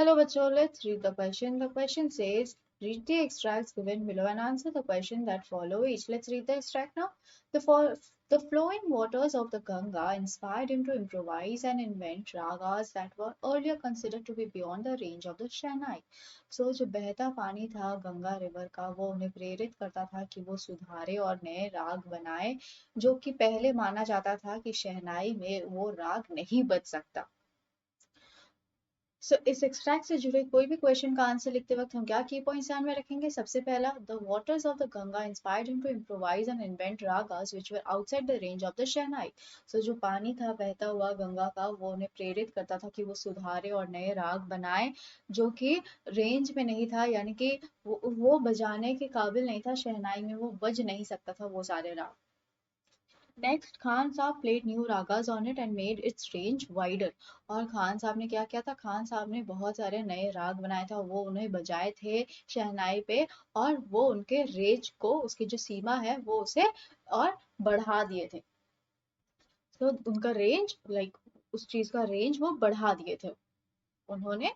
Hello, bachcho. Let's read the question. The question says, read the extracts given below and answer the question that follow each. Let's read the extract now. The flowing waters of the Ganga inspired him to improvise and invent ragas that were earlier considered to be beyond the range of the Shehnai. So जो बहता पानी था Ganga river का वो उन्हें प्रेरित करता था कि वो सुधारे और नए राग बनाए जो कि पहले माना जाता था कि शहनाई में वो राग नहीं बज सकता। इस एक्सट्रैक्ट से जुड़े कोई भी क्वेश्चन का आंसर लिखते वक्त हम क्या की पॉइंट्स ध्यान में रखेंगे। सबसे पहला, the waters of the Ganga inspired him to improvise and invent ragas which were outside the range of the shehnai. जो पानी था बहता हुआ गंगा का वो उन्हें प्रेरित करता था कि वो सुधारे और नए राग बनाए जो कि रेंज में नहीं था, यानी कि वो बजाने के काबिल नहीं था, शहनाई में वो बज नहीं सकता था वो सारे राग। नेक्स्ट, खान साहब played new ragas on it and made its range wider। और खान साहब ने क्या किया था, खान साहब ने बहुत सारे नए राग बनाए थे और वो उन्हें बजाए थे शहनाई पे, और वो उनके रेंज को, उसकी जो सीमा है वो उसे और बढ़ा दिए थे। उनका रेंज उस चीज का रेंज वो बढ़ा दिए थे उन्होंने।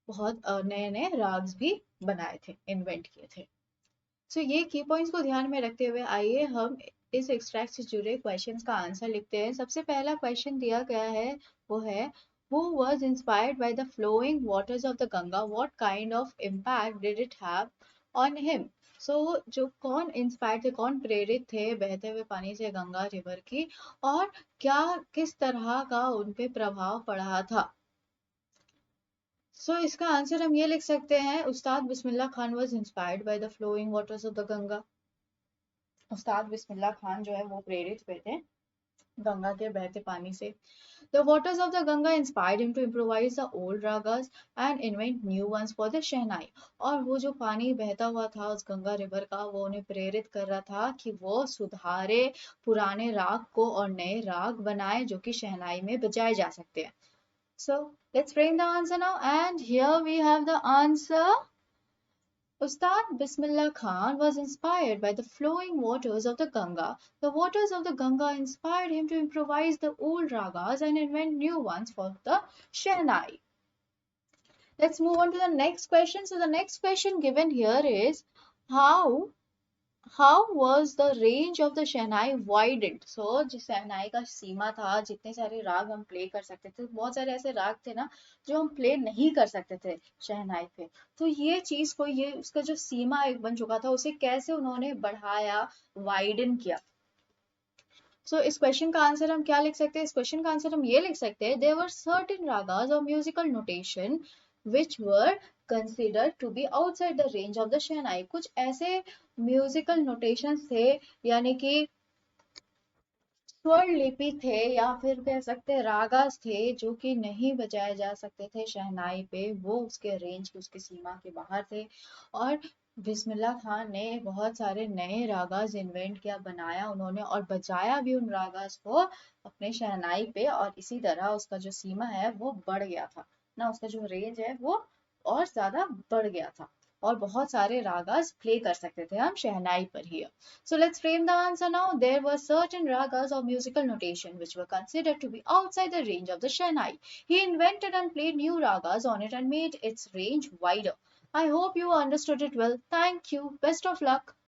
बहुत नए नए राग्स भी बनाए थे, इन्वेंट किए थे। ये की पॉइंट्स को ध्यान में रखते हुए आइए हम इस एक्सट्रैक्ट से जुड़े क्वेश्चंस का आंसर लिखते हैं। सबसे पहला क्वेश्चन दिया गया है, वो है, who was inspired by the flowing waters of the Ganga, what kind of impact did it have on him? जो कौन इंस्पायर्ड थे, कौन प्रेरित थे बहते हुए पानी से गंगा रिवर की, और क्या किस तरह का उन पे प्रभाव पड़ा था। इसका आंसर हम ये लिख सकते हैं, उस्ताद Bismillah Khan was inspired by the flowing waters of the Ganga। उस्ताद बिस्मिल्लाह खान जो है वो प्रेरित हुए थे गंगा के बहते पानी से। The waters of the Ganga inspired him to improvise the old ragas and invent new ones for the Shehnai। और वो जो पानी बहता हुआ था उस गंगा रिवर का वो उन्हें प्रेरित कर रहा था कि वो सुधारे पुराने राग को और नए राग बनाए जो कि शहनाई में बजाए जा सकते हैं। Let's frame the answer now, and here we have the answer. Ustad Bismillah Khan was inspired by the flowing waters of the Ganga. The waters of the Ganga inspired him to improvise the old ragas and invent new ones for the Shehnai. Let's move on to the next question. The next question given here is, how was the range of the shehnai widened? जो शहनाई का सीमा था, जितने सारे राग हम play कर सकते थे, बहुत सारे ऐसे राग थे ना जो हम प्ले नहीं कर सकते थे शहनाई पे। ये चीज को, ये उसका जो सीमा एक बन चुका था उसे कैसे उन्होंने बढ़ाया, वाइडन किया। इस क्वेश्चन का आंसर हम क्या लिख सकते हैं, इस क्वेश्चन का आंसर हम ये लिख सकते हैं, देयर वर सर्टेन रागास और musical notation which were considered to be outside the range of the शहनाई। कुछ ऐसे म्यूजिकल नोटेशंस थे, यानी कि स्वर लिपि थे या फिर कह सकते हैं रागास थे जो कि नहीं बजाए जा सकते थे शहनाई पे, वो उसके रेंज की, उसकी सीमा के बाहर थे। और बिस्मिल्लाह खान ने बहुत सारे नए रागास इन्वेंट किया, बनाया उन्होंने और बजाया भी उन रागास को अपने शहनाई पे, और इसी तरह उसका जो सीमा है वो बढ़ गया था ना, उसका जो रेंज है वो और ज्यादा बढ़ गया था, और बहुत सारे रागास प्ले कर सकते थे हम शहनाई पर ही। Let's frame the answer now. There were certain ragas or musical notation which were considered to be outside the range of the Shehnai. He invented and played new ragas on it and made its range wider. I hope you understood it well. Thank you. Best of luck.